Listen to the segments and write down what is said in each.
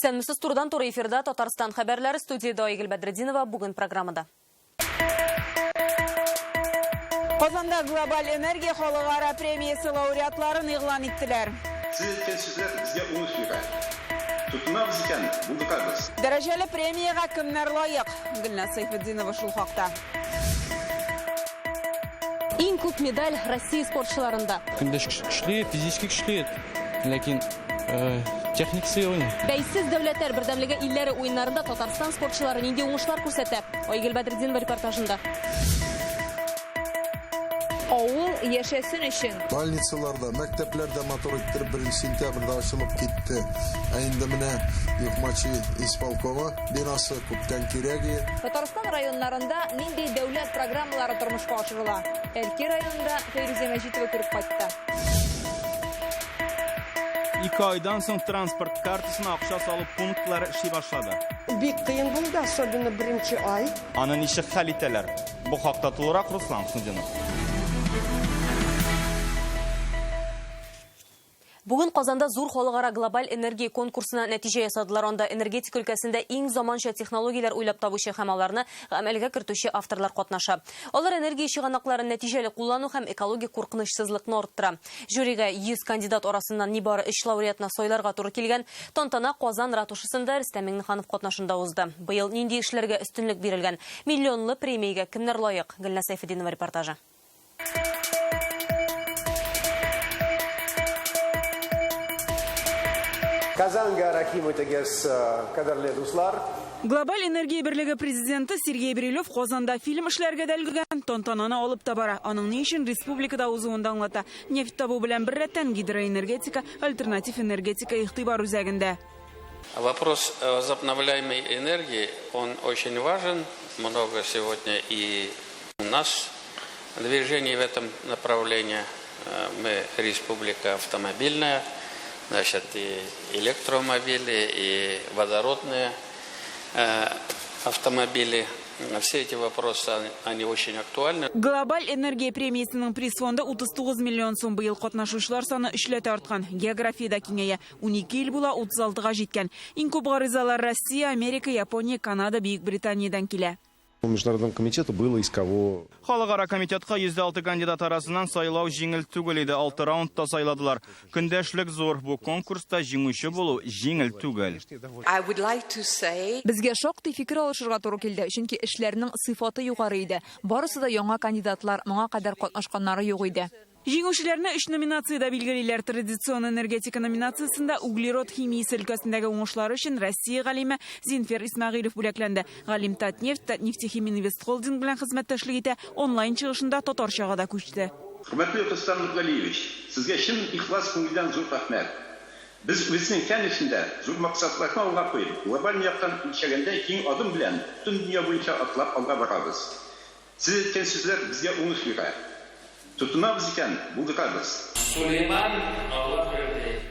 Исәнмесез турдан туры эфирда Татарстан хәбәрләре, студияда Айгөл Бәдретдинова бүген программада. Казанда глобаль энергия халыкара премиясы лауреатларын игълан иттеләр. Сез әйткән безгә уңыш бирә. Тотынабыз икән, булдыкабыз. Дәрәҗәле премияга кемнәр лаек? Гөлназ Сайфетдинова шул хакта. Иң күп медаль Россия спортчыларында. Көндәш көчле, физически көчле, ләкин техникасы юк. Бәйсез дәүләтләр бердәмлеге илләре уеннарында Татарстан спортчылары нинди уңышлар күрсәтә? Айгөл Бәдретдинова репортажында. Авыл яшәсен өчен. Больницаларда, мәктәпләрдә мотор иттереп 1 сентябрьдә ачылып китте. Инде менә Юхмачи исполкомы бинасы күптән кирәк. Татарстан районнарында нинди дәүләт программалары тормышка ашырыла? Әлки районында Фәйрүзә Мәҗитова күреп кайтты. 2 айдан соң транспорт картасына акча салып пунктлары эшли башлады. Бик кыен булды, особенно беренче ай. Аны ничек хәл итәләр? Бу хакта тулырак Руслан Худинов. Бүген Казанда зур халыкара глобаль энергия конкурсына нәтиҗә ясадылар. Анда энергетика өлкәсендә иң заманча технологияләр уйлап табучы һәм аларны гамәлгә кертүче авторлар катнаша. Алар энергия чыганакларын нәтиҗәле куллану һәм экологик куркынычсызлыкны арттыра. Жюригә 100 кандидат арасыннан нибары 3 лауреатны сайларга туры килгән. Тантана Казан ратушасында Рөстәм Миңнеханов катнашында узды. Быел нинди эшләргә өстенлек бирелгән? Миллионлы премиягә кемнәр лаек? Гөлназ Сайфетдинова репортажы. Казанга рахим өтегез, кадерле дуслар. Глобаль энергия берлеге президенты Сергей Брилев Казанда фильм эшләргә дәлгән тантананы алып та бара. Аның ни өчен республикада узуында аңлата. Нефть табу белән беррәттән гидроэнергетика, альтернатив энергетика игътибар үзәгендә. Вопрос возобновляемой энергии, он очень важен. Много сегодня и наш движение в этом направлении. Мы республика автомобильная. Значит, и электромобили, и водородные автомобили. Все эти вопросы, они очень актуальны. Глобаль энергия премиясының приз фонды 39 миллион сум быел катнашучылар саны 3 арткан. Географиядә киңәя 12 ил була 36-га җиткән. Иң күп гаризалар Россия, Америка, Япония, Канада, Бөекбританиядан килә. Международному комитету было из кого. Халыкара комитетка 106 кандидат арасыннан сайлау җиңел түгел иде. 6 раундта сайладылар. Көндәшлек зур. Бу конкурста җиңүче булу җиңел түгел. Безгә шактый фикер алышырга туры килде, чөнки эшләрнең сыйфаты югары иде. Барысы да яңа кандидатлар, моңа кадәр катнашканнары юк иде. Җиңүчеләрне 3 номинациядә билгелиләр. Традицион энергетика номинациясендә углерод химиясе өлкәсендәге уңышлары өчен Россия галиме Зинфер Исмәгыйлов бүләкләнде. Галим Татнефть, Татнефтехим Инвест Холдинг белән хезмәттәшлек итә. Онлайн чыгышында татарчага да күчте. Хөрмәтле Рөстәм Нургалиевич, сезгә чын ихлас күңелдән зур рәхмәт. Без үзенең фән эшендә зур максатларны алга куеп, глобаль яктан өлчәгәндә киң адым белән бөтен дөнья буенча атлап алга барабыз. Сез әйткән сүзләр безгә уңыш бирә. Тотынабыз икән, булдыкабыз.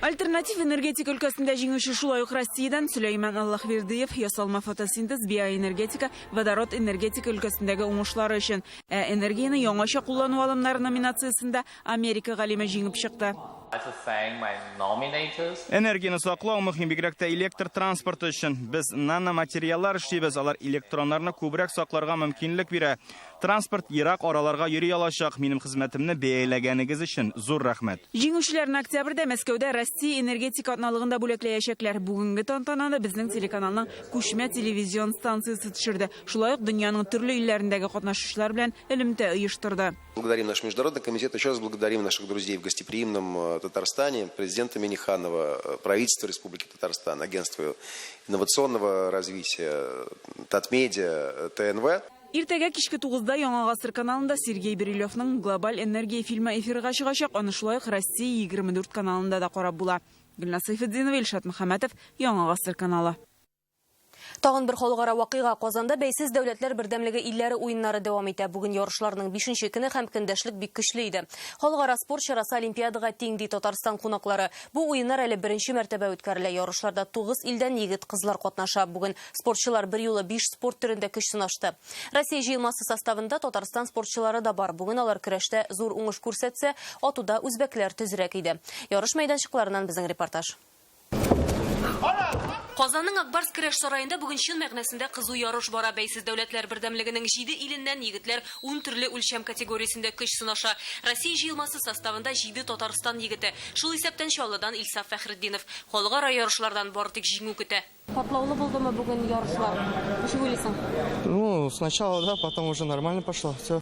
Альтернатив энергетика өлкәсендә җиңүче шулай ук Россиядән Сөләйман Аллахвердиев, ясалма фотосинтез, биоэнергетика, водород энергетика өлкәсендәге уңышлары өчен. Энергияны яңача куллану алымнары номинациясендә Америка галиме җиңеп чыкты. Энергияны саклау мөһим, бигрәк тә электр транспорты өчен. Без наноматериаллар эшлибез, алар электроннарны күбрәк сакларга мөмкинлек бирә. Транспорт ерак араларга йөри алачак. Минем хезмәтемне бәяләгәнегез өчен зур рәхмәт. Җиңүчеләрне октябрьдә Мәскәүдә Россия энергетика атналыгында бүләкләячәкләр. Бүгенге тантананы безнең телеканалның күчмә телевизион станциясе төшерде. Шулай ук дөньяның төрле илләрендәге катнашучылар белән элемтә оештырды. Благодарим наш международный комитет, еще раз благодарим наших друзей в гостеприимном Татарстане, президента Миңнеханова, правительства Республики Татарстан, агентство инновационного развития, Татмедиа, ТНВ. Иртәгә кичке 9-да Яңа гасыр каналында Сергей Брилевның глобаль энергия фильмы эфирга чыгачак. Аны шулай ук Россия 24 каналында да карап була. Гөлназ Сайфетдинова, Илшат Мөхәммәтов, Яңа гасыр каналы. Тагын бер халыкара вакыйга. Казанда бәйсез дәүләтләр бердәмлеге илләре уеннары дәвам итә. Бүген ярышларның 5нче көне һәм көндәшлек бик көчле иде. Халыкара спорт чарасы Олимпиадага тиң ди Татарстан кунаклары. Бу уеннар әле беренче мәртәбә үткәрелә. Ярышларда 9 илдән егет-кызлар катнаша. Бүген спортчылар бер юлы 5 спорт төрендә көч сынашты. Россия җыелмасы составында Татарстан спортчылары да бар. Бүген алар көрәштә зур уңыш күрсәтсә, атуда үзбәкләр тизрәк иде. Ярыш мәйданчыкларыннан безнең репортаж. Казанның Акбарс көрәш сарайында бүген чын мәгънәсендә кызу ярыш бара. Бәйсез дәүләтләр бердәмлегенең 7 иленнән егетләр 10 төрле үлчәм категориясендә көч сынаша. Россия җыелмасы составында 7 Татарстан егете. Шул исәптән Чаллыдан Илсаф Фәхретдинов халыкара ярышлардан бары тик җиңү көтә. Катлаулы булдымы бүген ярышлар? Ничек уйлыйсың? Ну, сначала, да, потом уже нормально пошло. Все.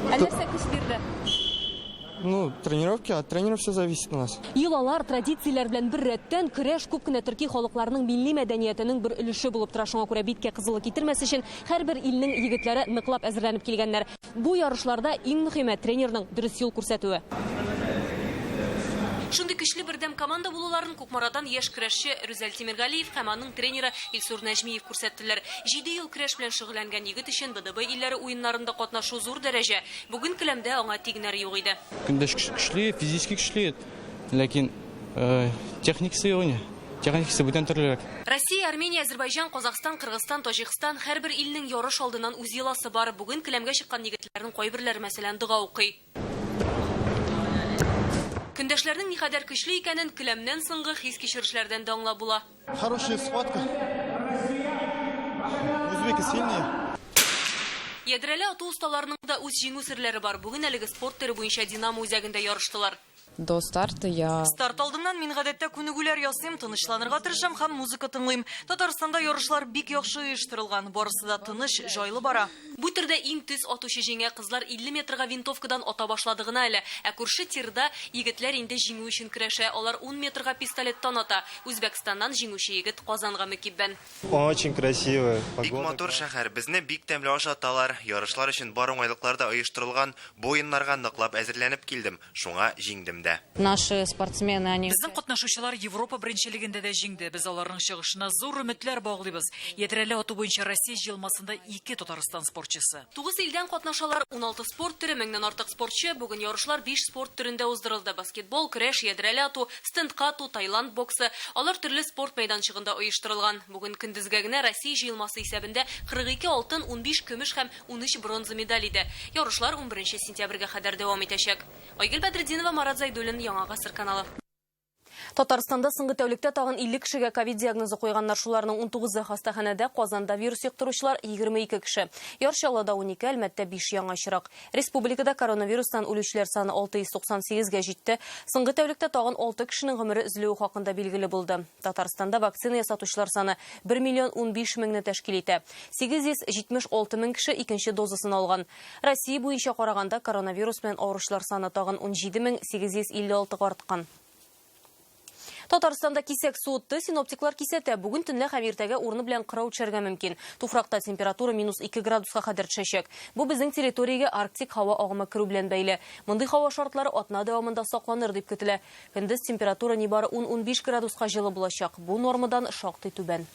Нәрсә көч бирде? Ну, тренировки, от тренеров все зависит у нас. Йолалар, традицияләр белән бер рәттән көрәш күп кенә төрки халыкларының милли мәдәниятенең бер өлеше булып тора. Шуңа күрә биткә кызылы китермәс өчен һәрбер илнең егетләре ныклап әзерләнеп килгәннәр. Бу ярышларда иң мөһиме тренерның дөрес юл күрсәтүе. Шундый көчле бердәм команда булуларын Кукмарадан яшь көрәшче Рүзәл Тимергалиев һәм аның тренеры Илсур Нәҗмиев күрсәттеләр. 7 ел көрәш белән шөгыльләнгән егет өчен БДБ илләре уеннарында катнашу зур дәрәҗә. Бүген келәмдә аңа тигнәр юк иде. Көндәш көчле, физически көчле. Ләкин техникасы юк иде. Техникасы бүтән төрлерәк. Россия, Армения, Азербайҗан, Казакстан, Кыргызстан, Таҗикстан һәрбер илнең ярыш алдыннан үз йоласы бар. Бүген келәмгә чыккан егетләрнең кайберләре мәсәлән дога укый. Көндәшләрнең никадәр көчле икәнен келәмнән соңгы хис кичерешләрдән дә аңлап була. Хорошая схватка. Узбеки сильные. Ядрәле ату осталарының да үз җиңү серләре бар. Бүген әлеге спорт төре буенча Динамо үзәгендә ярыштылар. До старта я... Старт алдымнан мин гадәттә күнегүләр ясыйм, тынычланырга тырышам һәм музыка тыңлыйм. Татарстанда ярышлар бик яхшы оештырылган, барысы да тыныч, җайлы бара. Бу төрдә иң төз атучы җиңә кызлар 50 метрга винтовкадан ата башлады гына әле. Ә күрше тирда егетләр инде җиңү өчен көрәшә. Алар 10 метрга пистолеттан ата. Үзбәкстаннан җиңүче егет Казанга мөкиббән. Очень красиво. Бик матур шәһәр. Безне бик тәмле ашаталар. Ярышлар өчен бар уңайлыкларда оештырылган. Бу уеннарга ныклап әзерләнеп килдем. Шуңа җиңдем дә. Наши спортсмены, они... Безнең катнашучылар Европа беренчелегендә дә җиңде. Без аларның чыгышына зур өметләр баглыйбыз. Ядрәле ату буенча Россия җыелмасында 2 Татарстан спортчысы. 9 илдән катнашалар, 16 спорт төре, 1000-нән артык спортчы. Бүген ярышлар 5 спорт төрендә уздырылды. Баскетбол, көрәш, ядрәле ату, стендка ату, Таиланд боксы. Алар төрле спорт мәйданчыгында оештырылган. Бүген көндезгә генә Россия җыелмасы исәбендә 42 алтын, 15 көмеш һәм 13 бронза медаль иде. Ярышлар 11 сентябрьгә кадәр дәвам итәчәк. Айгөл Бәдретдинова, Марат Зайдуллин, Яңа Гасыр каналы. Татарстанда соңгы тәүлектә тагын 50 кешегә ковид диагнозы куйганнар. Шуларның 19-ы хастаханәдә, Казанда вирус йоктыручылар 22 кеше. Яршалыда 12, Әлмәттә 5 яңа чирак. Республикада коронавирустан үлүчеләр саны 698-гә җитте. Соңгы тәүлектә тагын 6 кешенең гомере өзелүе хакында билгеле булды. Татарстанда вакцина ясатучылар саны 1 миллион 15 меңне тәшкил итә. 876 мең кеше икенче дозасын алган. Россия буенча караганда коронавирус белән авыручылар саны тагын 17856-га арткан. Татарстанда кисәк суытты, синоптиклар кисәтә. Бүген төнлә һәм иртәгә урыны белән кырау төшәргә мөмкин. Туфракта температура -2 градуска кадәр төшәчәк. Бу безнең территориягә арктик һава агымы керү белән бәйле. Мондый һава шартлары атна дәвамында сакланыр дип көтелә. Көндез температура нибары 10-15 градуска җылы булачак. Бу нормадан шактый түбән.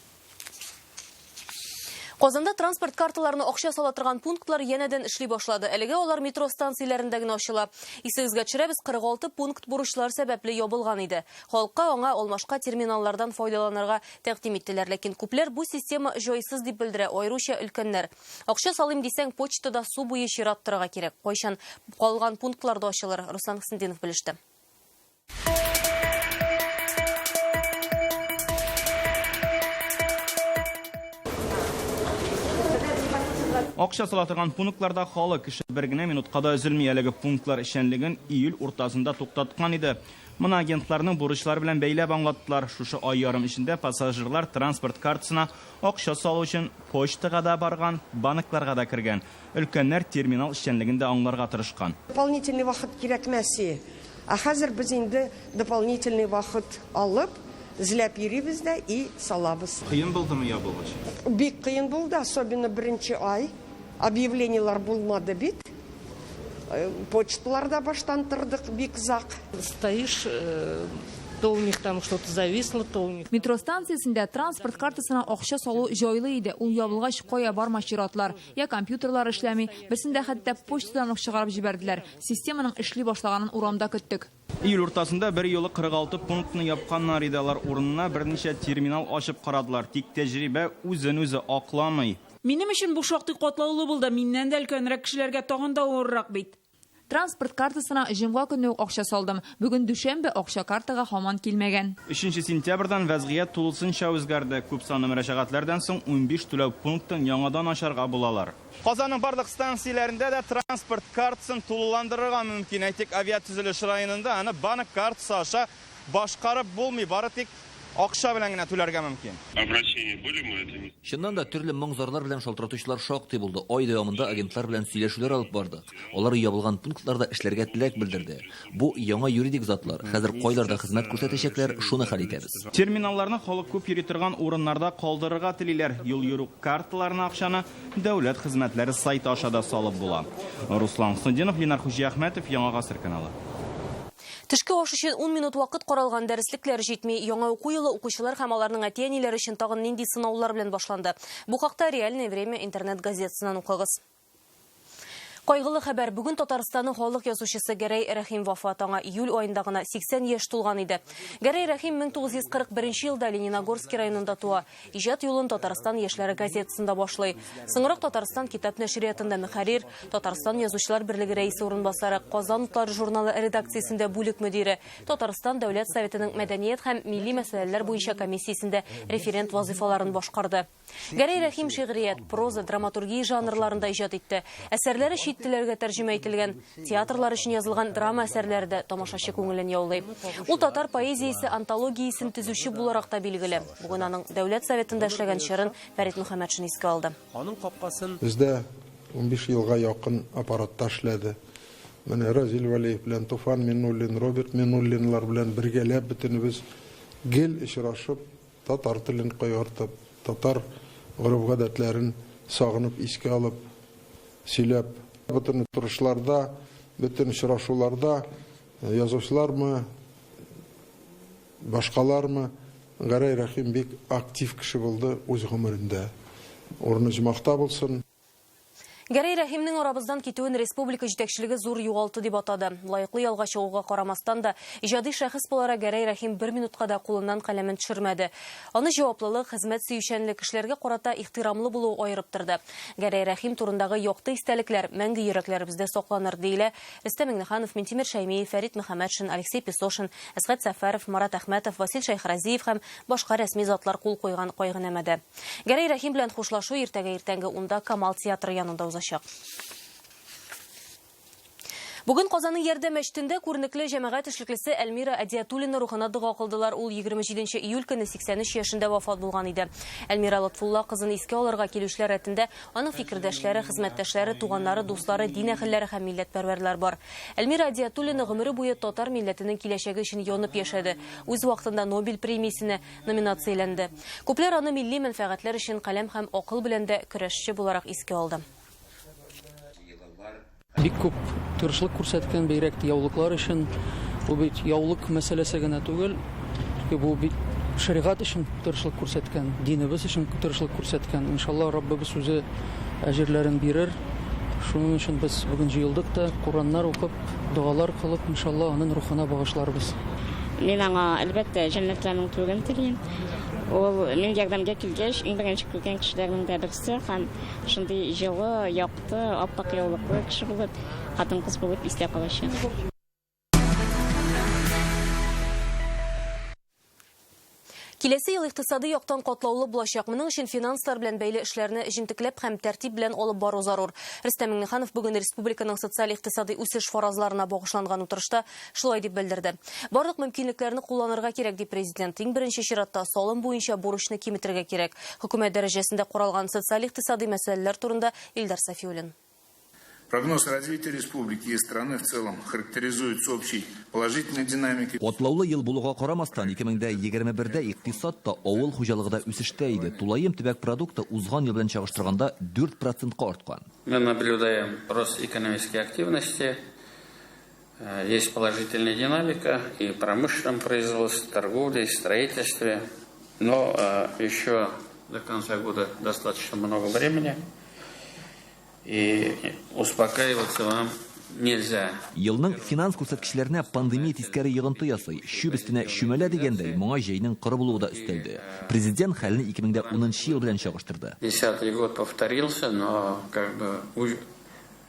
Казанда транспорт карталарына акча сала торган пунктлар янәдән эшли башлады. Әлегә алар метро станцияләрендә генә ачыла. Исегезгә төшерәбез, 46 пункт бурычлар сәбәпле ябылган иде. Халыкка аңа алмашка терминаллардан файдаланырга тәкъдим иттеләр, ләкин күпләр бу система җайсыз дип белдерә, аеруча өлкәннәр. Акча салыйм дисәң, почтада су буе чират торырга кирәк. Кайчан калган пунктларда ачылыр? Руслан Хсендинов белеште. Акча сала торган пунктларда халык кеше бер генә минутка да üzülми. Әлеге пунктлар эшчәнлеген июль уртасында туктаткан иде. Моны агентларның бурычлары белән бәйләп аңлаттылар. Шушы ай ярым эчендә пассажирлар транспорт картасына акча салу өчен почтага да барган, банкларга да кергән. Өлкәннәр терминал эшчәнлегендә аңларга тырышкан. Дополнительный вакыт кирәкмәсе. Хәзер без инде дополнительный вакыт алып зләп йөрибез дә и салабыз. Кыен булдымы ябылгач? Бик кыен булды, особенно беренче ай. Объявлениялар булмады бит. Почталарда баштан тордык бик зак. Стоишь, то у них там что-то зависло, то у них... Метро станциясендә транспорт картасына акча салу җайлы иде. Ул ябылгач кая барма чиратлар, я компьютерлар эшләми, берсендә хәтта почтадан ук чыгарып җибәрделәр. Системаның эшли башлаганын урамда көттек. Июль уртасында бер юлы 46 пунктны япканнар иде. Алар урынына берничә терминал ачып карадылар. Тик тәҗрибә үзен-үзе акламый. Минем өчен бу шактый катлаулы булды. Миннән дә өлкәнрәк кешеләргә тагын да авыррак бит. Транспорт картасына җомга көнне акча салдым. Бүген дүшәмбе акча картага һаман килмәгән. 3 сентябрьдән вәзгыять тулысынча үзгәрде. Күп санлы мөрәҗәгатьләрдән соң 15 түләү пунктын яңадан ачарга булалар. Казанның барлык станцияләрендә дә транспорт картасын тулыландырырга мөмкин. Әйтик, авиатөзелеш районында аны банк картасы аша башкарып булмый, бары тик акча белән генә түләргә мөмкин. Обращение были мы это? Чыннан да төрле моңзарлар белән шалтыратучылар шактый булды. Ай дәвамында агентлар белән сөйләшүләр алып бардык. Алар ябылган пунктларда эшләргә теләк белдерде. Бу яңа юридик затлар. Хәзер кайларда хезмәт күрсәтәчәкләр, шуны хәл итәбез. Терминалларны халык күп йөри торган урыннарда калдырырга телиләр. Юл йөрү карталарына акчаны дәүләт хезмәтләре сайты аша да салып була. Руслан Сындинов, Ленар Хуҗиәхмәтов, Яңа Гасыр каналы. Төшке аш өчен 10 минут вакыт каралган дәреслекләр җитми, яңа уку елы укучылар һәм аларның әти-әниләре өчен тагын нинди сынаулар белән башланды. Бу хакта Реальное время интернет-газетасыннан укыгыз. Кайгылы хәбәр, бүген Татарстанның халык язучысы Гәрәй Рәхим вафат аңа июль аенда гына 80 яшь тулган иде. Гәрәй Рәхим 1941 елда Лениногорск районында туа. Иҗат юлын Татарстан яшьләре газетасында башлый. Соңрак Татарстан китап нәшриятында мөхәррир, Татарстан язучылар берлеге рәисе урынбасары, Казан утлары журналы редакциясендә бүлек мөдире, Татарстан дәүләт советының мәдәният һәм милли мәсьәләләр буенча комиссиясендә референт вазифаларын башкарды. Гәрәй Рәхим шигърият, проза, драматургия жанрларында иҗат итте. Әсәрләре чит телләргә тәрҗемә ителгән, театрлар өчен язылган драма әсәрләре дә тамашачы күңелен яулый. Ул татар поэзиясе антологиясын төзүче буларак та билгеле. Бүген аның дәүләт советында эшләгән чорын Фәрит Мөхәммәтшин искә алды. Аның капкасын бездә 15 елга якын аппаратта эшләде. Менә Разил Валиев белән Туфан Миннуллин, Роберт Миннуллинлар белән бергәләп бөтенебез гел очрашып, татар телен кайгыртып, татар гореф-гадәтләрен сагынып искә алып, сөйләп, бөтен турышларда, бөтен очрашуларда язучылармы, башкалармы, Гәрәй Рәхим бик актив кеше булды үз гомерендә. Урыны җмакта булсын. Гәрәй Рәхимнең арабыздан китүен республика җитәкчелеге зур югалту дип атады. Лаеклы ялга чыгуга карамастан да, иҗади шәхес буларак Гәрәй Рәхим 1 минутка да кулыннан каләмен төшермәде. Аны җаваплылык, хезмәт сөючәнлек, кешеләргә карата ихтирамлы булу аерып торды. Гәрәй Рәхим турындагы якты истәлекләр мәңге йөрәкләребездә сакланыр диелә. Рөстәм Миңнеханов, Минтимер Шәймиев, Фәрит Мөхәммәтшин, Алексей Песошин, Әсгать Сәфәров, Марат Әхмәтов, Васил Шәйхразиев һәм башка рәсми затлар кул куйган кайгынәмәдә. Гәрәй Рәхим белән хушлашу иртәгә 10:00 Камал театры янында узачак. Бүген Казанның Ярдәм мәчетендә күренекле җәмәгать эшлеклесе Әлмира Әдиятуллина рухына дуга кылдылар. Ул 27 июль көне 83 яшендә вафат булган иде. Әлмира Лотфулла кызын искә алырга килүчеләр рәтендә аның фикердәшләре, хезмәттәшләре, туганнары, дуслары, дин әһелләре һәм милләтпәрвәрләр бар. Әлмира Әдиятуллина гомере буе татар милләтенең киләчәге өчен янып яшәде. Үз вакытында Нобель премиясенә номинацияләнде. Күпләр аны милли мәнфәгатьләр өчен каләм һәм акыл белән дә көрәшче буларак искә алды. Бик күп тырышлык күрсәткән бигрәк яулыклар өчен. Бу бит яулык мәсьәләсе генә түгел, бу бит шәригать өчен тырышлык күрсәткән, динебез өчен тырышлык күрсәткән. Иншалла Раббыбыз үзе әҗерләрен бирер. Шуның өчен без бүген җыелдык та, Кураннар укып, дуалар кылып, иншалла аның рухына багышларбыз. Мин аңа әлбәттә җәннәтләрнең түген телим. Ул мин ярдәмгә килгәч, иң беренче күргән кешеләрнең дә берсе һәм шундый җылы, якты, аппак яулыклы кеше булып, хатын-кыз булып истә калачак. Киләсе ел икътисади яктан катлаулы булачак. Моның өчен финанслар белән бәйле эшләрне җентекләп һәм тәртип белән алып бару зарур. Рөстәм Миңнеханов бүген республиканың социаль-икътисади үсеш фаразларына багышланган утырышта шулай дип белдерде. Барлык мөмкинлекләрне кулланырга кирәк дип президент. Иң беренче чиратта салым буенча бурычны киметергә кирәк. Хөкүмәт дәрәҗәсендә каралган социаль-икътисади мәсьәләләр турында Илдар Сафиуллин. Прогноз развития республики и страны в целом характеризуется общей положительной динамикой. Катлаулы ел булуга карамастан 2021дә икътисадта, авыл хуҗалыгында үсештә иде. Тулаем төбәк продукты узган ел белән чагыштырганда 4%-ка арткан. Мы наблюдаем рост экономической активности, есть положительная динамика и в промышленном производстве, торговле, строительстве, но еще до конца года достаточно много времени. И успокаиваться вам нельзя. Елның финанс күрсәткечләренә пандемия тискәре йогынты ясый. Шүп өстенә шүмәлә дигәндәй, моңа җәйнең кыры булуы да өстәлде. Президент хәлне 2010 ел белән чагыштырды. 10-й год повторился, но как бы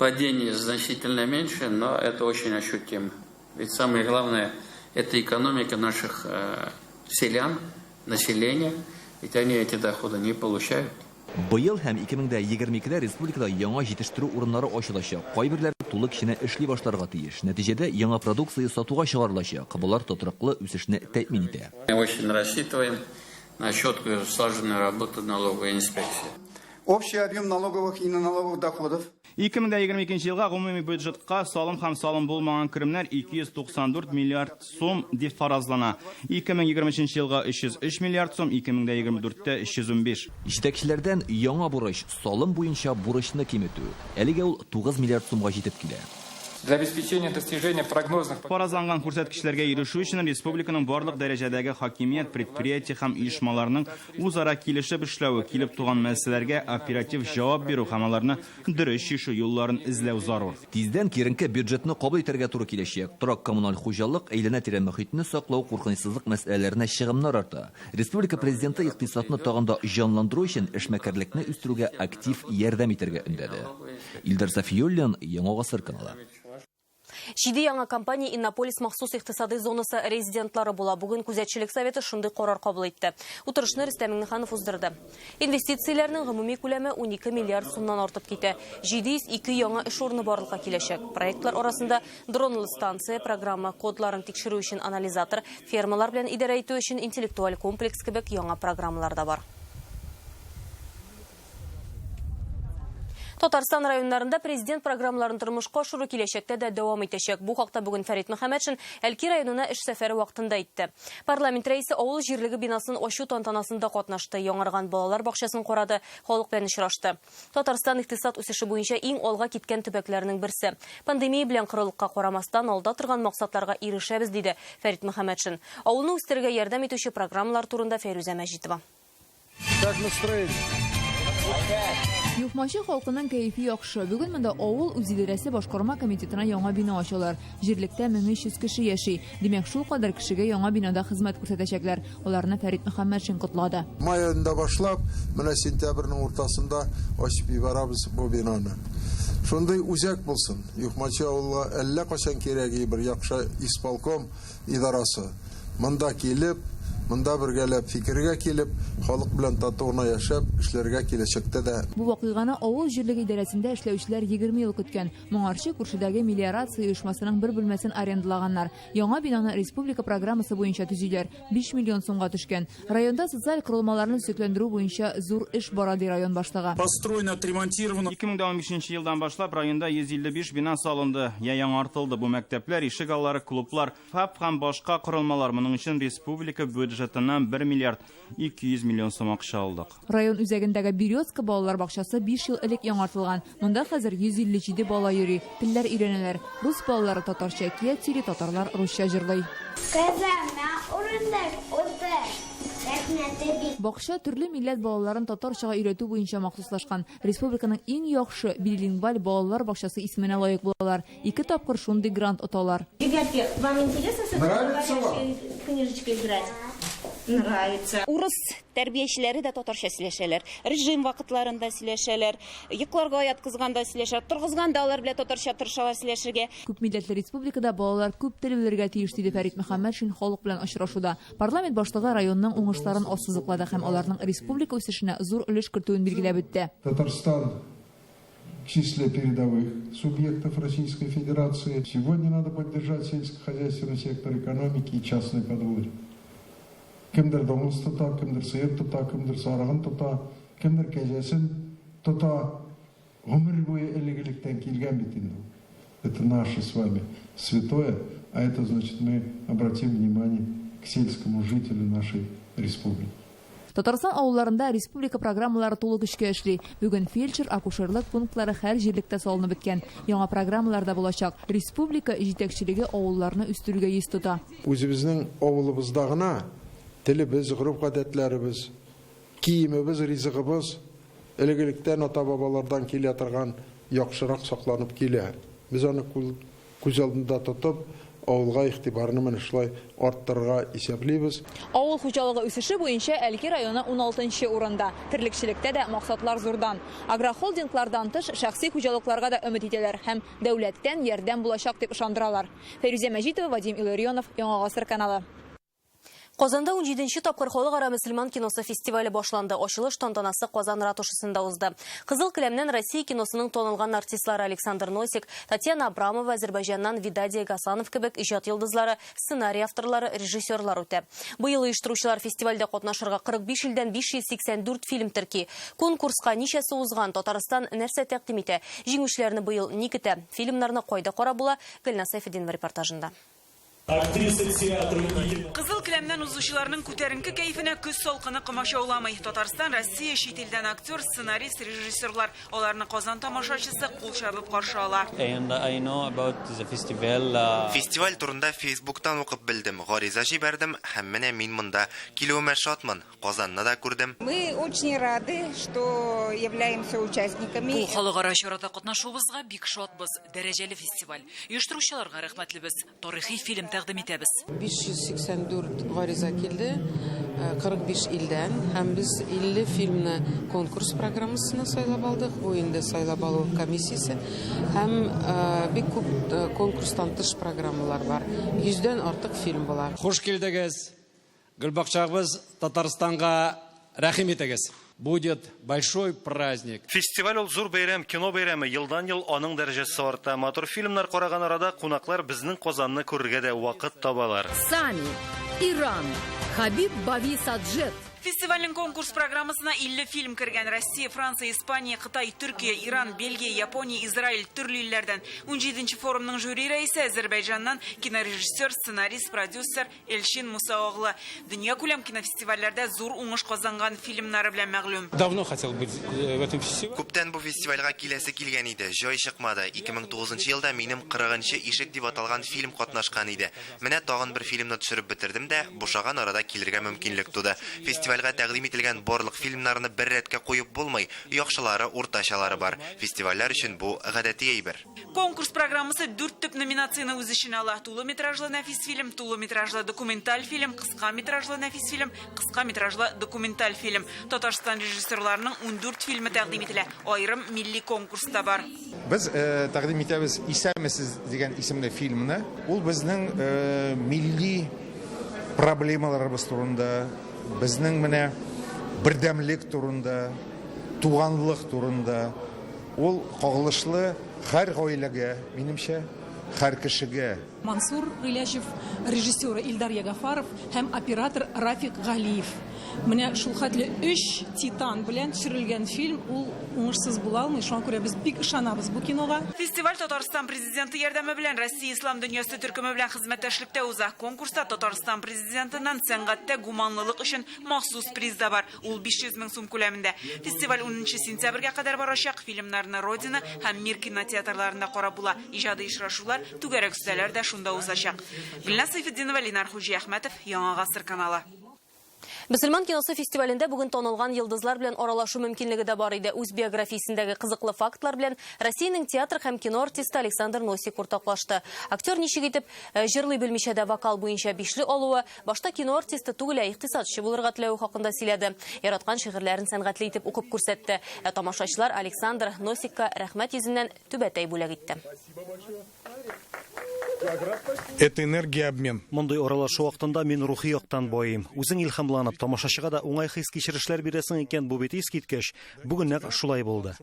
падение значительно меньше, но это очень ощутимо. Ведь самое главное – это экономика наших селян, населения, ведь они эти доходы не получают. Быел һәм 2022 республикада яңа җитештерү урыннары ачылачак. Кайберләре тулы кешене эшли башларга тиеш. Нәтиҗәдә яңа продукция сатуга чыгарылачак. Булар тотрыклы үсешне тәэмин итә. Мы очень рассчитываем на четкую слаженную работу налоговой инспекции. Общий объем налоговых и неналоговых доходов 2022 елга гомуми бюджетка салым һәм салым булмаган керемнәр 294 миллиард сум дип фаразлана. 2023 елга 303 миллиард сум, 2024-тә 315. Җитәкчеләрдән яңа бурыч салым буенча бурычны киметү. Әлегә ул 9 миллиард сумга җитеп килә. Для обеспечения достижения прогнозных Фаразланган күрсәткечләргә ирешү өчен республиканың барлык дәрәҗәдәге хакимият, предприятие һәм оешмаларның үзара килешеп эшләве, килеп туган мәсьәләләргә оператив җавап бирү һәм аларны дөрес чишү юлларын эзләү зарур. Тиздән киренке бюджетны кабул итәргә туры киләчәк. Торак коммуналь хуҗалык, әйләнә-тирә мөхитне саклау, куркынычсызлык мәсьәләләренә чыгымнар арта. Республика президенты икътисадны тагында җанландыру өчен эшмәкәрлекне үстерүгә актив ярдәм итәргә өндәде. Илдар Сафиуллин, Яңа Гасыр каналы. 7 яңа компания Иннополис махсус иктисади зонасы резидентлары була. Бүген күзәтчелек советы шундый карар кабул итте. Утырышны Рөстәм Миңнеханов уздырды. Инвестицияләрнең гомуми күләме 12 миллиард сумнан артып китә. 702 яңа эш урыны барлыкка киләчәк. Проектлар арасында дронлы станция, программа кодларын тикшерү өчен анализатор, фермалар белән идарә итү өчен интеллектуаль комплекс кебек яңа программалар да бар. Татарстан районнарында президент программаларын тормышка ашыру киләчәктә дә дәвам итәчәк. Бу хакта бүген Фәрит Мөхәммәтшин Әлки районына эш сәфәре вакытында әйтте. Парламент рәисе авыл җирлеге бинасын ачу тантанасында катнашты. Яңарган балалар бакчасын карады, халык белән очрашты. Татарстан икътисад үсеше буенча иң алга киткән төбәкләрнең берсе. Пандемия белән кырылыкка карамастан алда торган максатларга ирешәбез, диде Фәрит Мөхәммәтшин. Авылны үстерергә ярдәм итүче программалар турында Фәрүзә Мәҗитова. Юхмачы халкының кәйфи яхшы. Бүген монда авыл үзидарәсе башкарма комитетына яңа бина ачалар. Җирлектә 1300 кеше яши. Димәк, шул кадәр кешегә яңа бинада хезмәт күрсәтәчәкләр. Аларны Фәрит Мөхәммәтшин котлады. Май аенда башлап, менә сентябрьнең уртасында ачып ибарабыз бу бинаны. Шундый үзәк булсын. Юхмачы авылга әллә качан кирәге бер яхшы исполком идарасы. Монда килеп, монда бергәләп фикергә килеп, халык белән татуына яшәп, эшләргә киләчәктә дә. Бу вакыйганы авыл җирлеге идарәсендә эшләүчеләр 20 ел көткән. Моңарчы күршедәге мелиорация оешмасының бер бүлмәсен арендалаганнар. Яңа бинаны республика программасы буенча төзиләр. 5 миллион сумга төшкән. Районда социаль корылмаларны сөкләндерү буенча зур эш бара, ди район башлыгы. Построено, отремонтировано. 2015 елдан башлап районда 155 бина салынды. Я яңартылды. Бу мәктәпләр, ишек аллары, клублар, ФАП һәм башка корылмалар. Моның өчен республика бюджетыннан 1 миллиард 200 миллион сум акча алдык. Район үзәгендәге Березка балалар бакчасы 5 ел элек яңартылган. Монда хәзер 157 бала йөри. Телләр өйрәнәләр. Рус балалары татарча әкият сөйли, татарлар русча җырлый. Бакча төрле милләт балаларын татарчага өйрәтү буенча махсуслашкан. Республиканың иң яхшы билингваль балалар бакчасы исеменә лаек булалар. 2 тапкыр шундый грант оталар. Ребятки, вам интересно с этой книжечкой играть? Нравится. Урыс тәрбиячеләре дә татарча сөйләшәләр. Режим вакытларында сөйләшәләр. Йокларга яткызганда сөйләшәләр. Торгызганда алар белән татарча тырышалар сөйләшергә. Күп милләтле республикада балалар күп тел белергә тиеш, диде Фәрит Мөхәммәтшин халык белән очрашуда. Парламент башлыгы районның уңышларын ассызыклады һәм аларның республика үсешенә зур өлеш кертүен билгеләп үтте. Татарстан в числе передовых субъектов Российской Федерации. Сегодня надо поддержать сельскохозяйственный сектор экономики и частный подворье. Кемдер доңыз тота, кемдер сыер тота, кемдер сарыгын тота, кемдер кәҗәсен тота. Гомер буе элегелектән килгән бит инде. Это наше с вами святое, а это значит мы обратим внимание к сельскому жителю нашей республики. Татарстан авылларында республика программалары тулы көчкә эшли. Бүген фельдшер, акушерлык пунктлары һәр җирлектә салынып беткән. Яңа программалар да булачак. Республика җитәкчелеге авылларны үстерүгә йөз тота. Үзебезнең авылыбызда гына телебез, гореф-гадәтләребез, киемебез, ризыгыбыз элегелектән ата-бабалардан килә торган яхшырак сакланып килә. Без аны күз алдында тотып, авылга игътибарны менә шулай арттырырга исәплибез. Авыл хуҗалыгы үсеше буенча Әлки районы 16-нчы урында. Терлекчелектә дә максатлар зурдан. Агрохолдинглардан тыш шәхси хуҗалыкларга да өмет итәләр һәм дәүләттән ярдәм булачак дип ышандыралар. Фәрүзә Мәҗитова, Вадим Илларионов, Яңа Гасыр каналы. Казанда 17-нче тапкыр халыкара мөселман киносы фестивале башланды. Ачылыш тантанасы Казан ратушасында узды. Кызыл килемнән Россия киносының танылган артистлары Александр Носик, Татьяна Абрамова, Азербайҗаннан Видадия Гасанов кебек иҗат йолдызлары, сценарий авторлары, режиссерлар үтә. Быел оештыручылар фестивальдә катнашырга 45 илдән 584 фильм терки. Конкурска ничәсе узган, Татарстан нәрсә тәкъдим итә? Җиңүчеләрне быел ни көтә? Фильмнарны кайда карап була? Гөлнас Сайфетдинова репортажында. Кызыл килемнән узучыларның күтәренке кәйфенә күз салкыны комачауламый. Татарстан, Россия, чит илдән актер, сценарист, режиссерлар аларны Казан тамашачысы кул чабып каршы ала. Фестиваль турында Facebook'тан укып белдем, гариза җибәрдем һәм менә мин монда килүемә шатмын. Казанны да күрдем. Мы очень рады, что являемся участниками. Бу халыкара чарада катнашуыбызга бик шатбыз. Дәрәҗәле фестиваль. Оештыручыларга рәхмәтлебез. Тарихи фильм тәкъдим итәбез. 584 гариза килде, 45 илдән, һәм без 50 фильмны конкурс программасына сайлап алдык. Бу инде сайлап алу комиссиясе һәм бик күп конкурстан тыш программалар бар. 100дән артык фильм була. Хуш килдегез. Гөлбакчагыбыз Татарстанга рәхим итегез. Будет большой праздник. Фестиваль ул зур бәйрәм, кино бәйрәме. Елдан-ел аның дәрәҗәсе арта. Матур фильмнар караган арада кунаклар безнең Казанны күрергә дә вакыт табалар. Сами, Иран, Хабиб Бави Саджет. Фестивальның конкурс программасына 50 фильм кергән. Россия, Франция, Испания, Кытай, Төркия, Иран, Бельгия, Япония, Израиль төрле илләрдән. 17нче форумның жюри рәисе Азербайҗаннан кинорежиссер, сценарист, продюсер Эльшин Мусаоглы. Дөнья күләм кинофестивальләрдә зур уңыш казанган фильмнары белән мәгълүм. Давно хотел быть в этом фестивале. Күптән бу фестивальгә киләсе килгән иде. Җай чыкмады. 2009 елда минем 40нчы ишек дип аталган фильм катнашкан иде. Менә тагын бер фильмны төшереп бетердем дә, бушаган арада килергә мөмкинлек туды. Фестивальгә тәкъдим ителгән барлык фильмнарны бер рәткә куеп булмый. Яхшылары, уртачалары бар. Фестивальләр өчен бу гадәти әйбер. Конкурс программасы 4 төп номинацияны үз иченә ала. Тулы метражлы нәфис фильм, тулы метражлы документаль фильм, кыска метражлы нәфис фильм, кыска метражлы документаль фильм. Татарстан режиссерларының 14 фильмы тәкъдим ителә. Айрым милли конкурста бар. Без тәкъдим итәбез Исәмесез дигән исемле фильмны. Ул безнең милли проблемаларыбыз турында, безнең менә бердәмлек турында, туганлык турында, ул кагылышлы һәр гаиләгә, минемчә, һәр кешегә. Мансур Гыйләҗев, режиссер Илдар Ягафаров һәм оператор Рафик Галиев. Менә шул хәтле 3 титан белән төшерелгән фильм, ул уңышсыз була алмый. Шуңа күрә без бик ышанабыз бу кинога. Фестиваль Татарстан президенты ярдәме белән Россия ислам дөньясы төркеме белән хезмәттәшлектә уза. Конкурста Татарстан президентыннан сәнгатьтә гуманлылык өчен махсус приз да бар. Ул 500 мең сум күләмендә. Фестиваль 10 сентябрьгә кадәр барачак. Фильмнарны Родина һәм Мир кинотеатрларында карап була. Иҗади очрашулар, түгәрәк үстәләр дә шунда узачак. Гөлнас Сайфетдинова, Ленар Хуҗи Әхмәтов, Яңа Гасыр каналы. Мөселман киносы фестивалендә бүген танылган йолдызлар белән аралашу мөмкинлеге дә бар иде. Үз биографиясендәге кызыклы фактлар белән Россиянең театр һәм кино артисты Александр Носик уртаклашты. Актер ничек итеп җырлый белмичә дә вокал буенча бишле алуы, башта кино артисты түгел, икътисадчы булырга теләү хакында сөйләде. Яраткан шигырьләрен сәнгатьле итеп укып күрсәтте. Тамашачылар Александр Носикка рәхмәт йөзеннән түбәтәй бүләк итте. Это энергия обмен. Мондый аралашу вакытында мин рухи яктан байым. Үзең илһамланып, тамашачыга да уңай хис кичерешләр бирәсең икән, бу бит искиткеч. Бүген нәкъ шулай булды.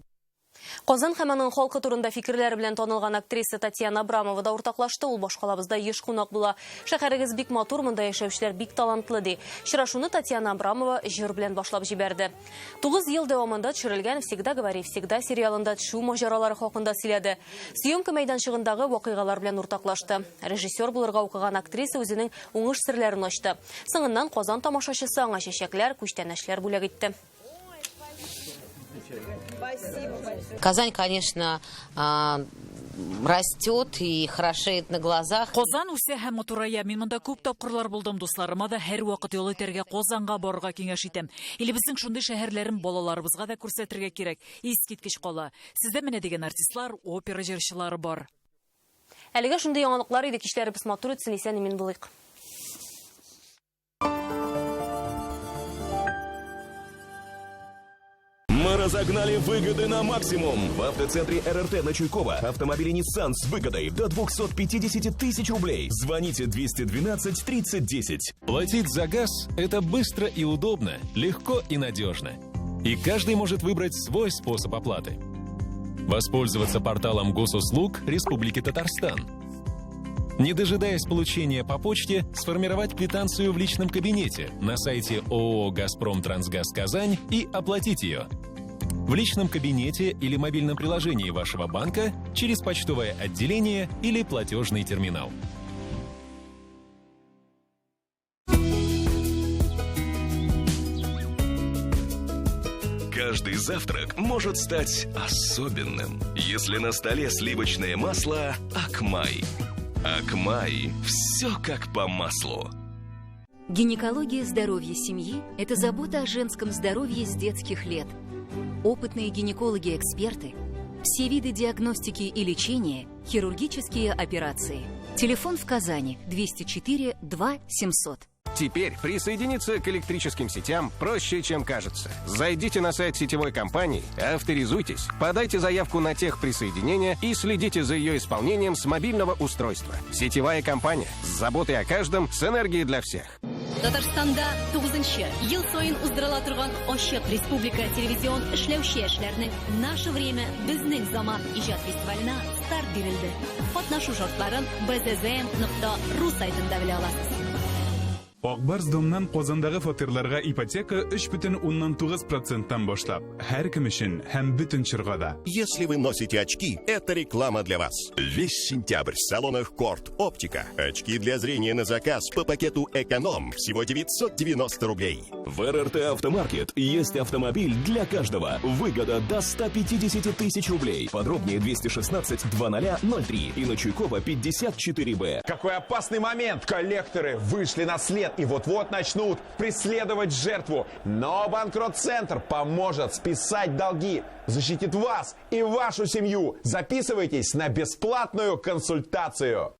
Казан һәм аның халкы турында фикерләре белән танылган актриса Татьяна Абрамова да уртаклашты. Ул башкалабызда еш кунак була. Шәһәрегез бик матур, монда яшәүчеләр бик талантлы ди. Очрашуны Татьяна Абрамова җыр белән башлап җибәрде. 9 ел дәвамында төшерелгән «Всегда говори всегда» сериалында төшү маҗаралары хакында сөйләде. Съемка мәйданчыгындагы вакыйгалар белән уртаклашты. Режиссер булырга укыган актриса үзенең уңыш серләрен ачты. Соңыннан Казан тамашачысы аңа чәчәкләр, күчтәнәчләр бүләк итте. Казань, конечно, растет и хорошеет на глазах. Казан үсә һәм матурая. Мин монда күп тапкырлар булдым, дусларыма да һәр вакыт юл итәргә, Казанга барырга киңәш итәм. Илебезнең шундый шәһәрләрен балаларыбызга да күрсәтергә кирәк. Искиткеч кала. Сездә менә дигән артистлар, опера җырчылары бар. Әлегә шундый яңалыклар иде, кичләребез матур үтсен, исән имин булыйк. Мы разогнали выгоды на максимум. В автоцентре РРТ на Чуйкова автомобили Nissan с выгодой до 250 тысяч рублей. Звоните 212 30 10. Платить за газ – это быстро и удобно, легко и надежно. И каждый может выбрать свой способ оплаты. Воспользоваться порталом госуслуг Республики Татарстан. Не дожидаясь получения по почте, сформировать квитанцию в личном кабинете на сайте ООО «Газпром Трансгаз Казань» и оплатить ее. В личном кабинете или мобильном приложении вашего банка через почтовое отделение или платежный терминал. Каждый завтрак может стать особенным, если на столе сливочное масло Акмай. Акмай – все как по маслу. Гинекология здоровья семьи – это забота о женском здоровье с детских лет. Опытные гинекологи-эксперты, все виды диагностики и лечения, хирургические операции. Телефон в Казани 204 2 700. Теперь присоединиться к электрическим сетям проще, чем кажется. Зайдите на сайт сетевой компании, авторизуйтесь, подайте заявку на техприсоединение и следите за ее исполнением с мобильного устройства. Сетевая компания с заботой о каждом, с энергией для всех. Татарстанда 9-нчы ел сайын уздырыла торган Ачык Республика телевизион эшләүче эшләрнең «Наше время безнең заман» иҗат фестиваленә старт бирелде. Катнашу шартларын bzzm.ru сайтында белә аласыз. Акбарс домнан Казандагы фатирларга ипотека 3,9% башлап. Һәр кем өчен һәм бөтен чоргада. Если вы носите очки, это реклама для вас. Весь сентябрь в салонах Корт Оптика. Очки для зрения на заказ по пакету «Эконом» всего 990 рублей. В РРТ Автомаркет есть автомобиль для каждого. Выгода до 150 тысяч рублей. Подробнее 216 2003 и на Чуйкова 54Б. Какой опасный момент! Коллекторы вышли на след и вот-вот начнут преследовать жертву. Но Банкрот-центр поможет списать долги, защитит вас и вашу семью. Записывайтесь на бесплатную консультацию.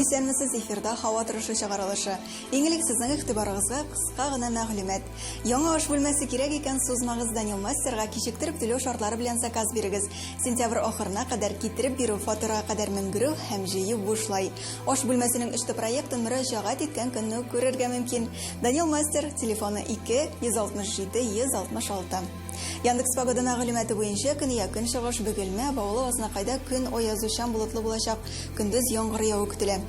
Исәнмесез, эфирда һава торышы чыгарылышы. Иңелек сезнең игътибарыгызга кыска гына мәгълүмат. Яңа аш бүлмәсе кирәк икән, сузмагыз Данил Мастерга кичектереп түләү шартлары белән заказ бирегез. Сентябрь ахырына кадәр китереп бирү, фатирага кадәр менгерү һәм җыю бушлай. Аш бүлмәсенең эште проектын мөрәҗәгать иткән көнне күрергә мөмкин. Данил Мастер, телефоны 2 167 166. Яндекс погода мәгълүматы буенча көньяк чыгыш Бөгелмә, Баулы Азнакайда көн аязучан булытлы булачак. Көндез яңгыр яву көтелә.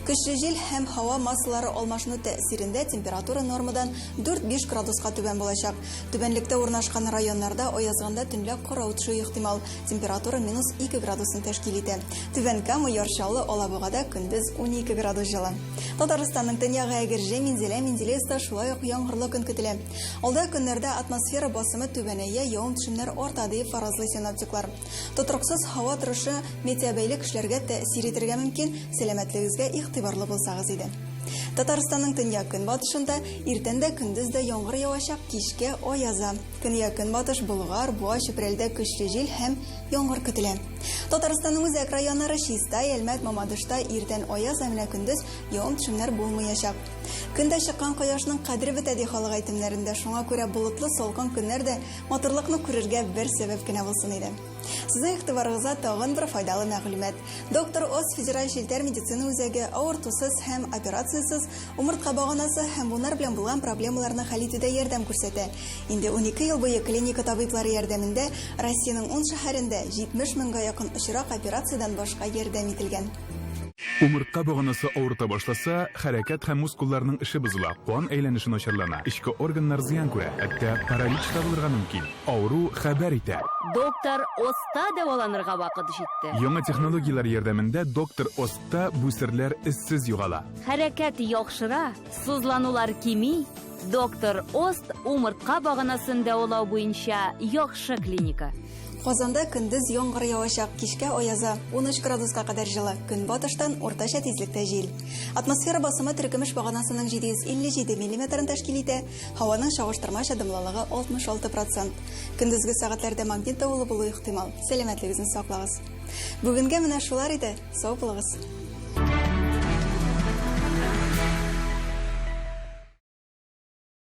Көчле җил һәм һава массалары алмашыну тәэсирендә температура нормадан 4-5 градуска түбән булачак. Түбәнлектә урнашкан районнарда аязганда төнлә кар авышу ихтимал. Температура -2 градусын тәшкил итә. Түбән Кама, Яршалы, Алабугада көндез 12 градус җылы. Татарстанның төньягы Әгерҗе, Мензелә шулай ук яңгырлы көн көтелә. Алда көннәрдә атмосфера басымы түбәнәя, явым-төшемнәр арта дип фаразлый синоптиклар. Тотрыксыз һава торышы метеобәйле кешеләргә тәэсир итәргә мөмкин. Сәламәтлегезгә игътибарлы булсагыз иде. Татарстанның төньяк көнбатышында иртәндә көндез дә яңгыр явачак, кичкә аяза. Көньяк көнбатыш Болгар, Буа, Чүпрәлдә көчле җил һәм яңгыр көтелә. Татарстанның үзәк районнары Чистай, Әлмәт, Мамадышта иртән аяз, ә менә көндез явым-төшемнәр булмаячак. Көндә чыккан кояшның кадере бетә ди халык әйтемнәрендә, шуңа күрә болытлы салкын көннәрдә матурлыкны күрергә бер сәбәп кенә булсын иде. Сезнең игътибарыгызга тагын бер файдалы мәгълүмат. Доктор Оз федераль җилтәр медицина үзәге авыртусыз һәм операциясыз умыртка баганасы һәм бунлар белән булган проблемаларны хәл итүдә ярдәм күрсәтә. Инде 12 ел буе клиника табиблары ярдәмендә Россиянең 10 шәһәрендә 70 меңгә якын очрак операциядән башка ярдәм ителгән. Умыртка баганасы авырта башласа, хәрәкәт һәм мускулларның эше бозыла, кан әйләнеше начарлана, ичке органнар зыян күрә, хәтта паралич табылырга мөмкин. Авыру хәбәр итә. Доктор Оста дәваланырга вакыт җитте. Яңа технологиялар ярдәмендә доктор Оста бүсерләр эссез югала. Хәрәкәт яхшыра, сызланулар кими. Доктор Ост умыртка баганасын дәвалау буенча яхшы клиника. Казанда көндез яңгыр явачак, кичкә аяза, 13 градуска кадәр җылы. Көнбатыштан ортача тизлектә җил. Атмосфера басымы төркемеш баганасының 757 мм тәшкил итә. Һаваның чагыштырмача дымлылыгы 66%. Көндезге сәгатьләрдә магнит давылы булу ихтимал. Сәламәтлегегезне саклагыз. Бүгенгә менә шулар иде. Сау булыгыз.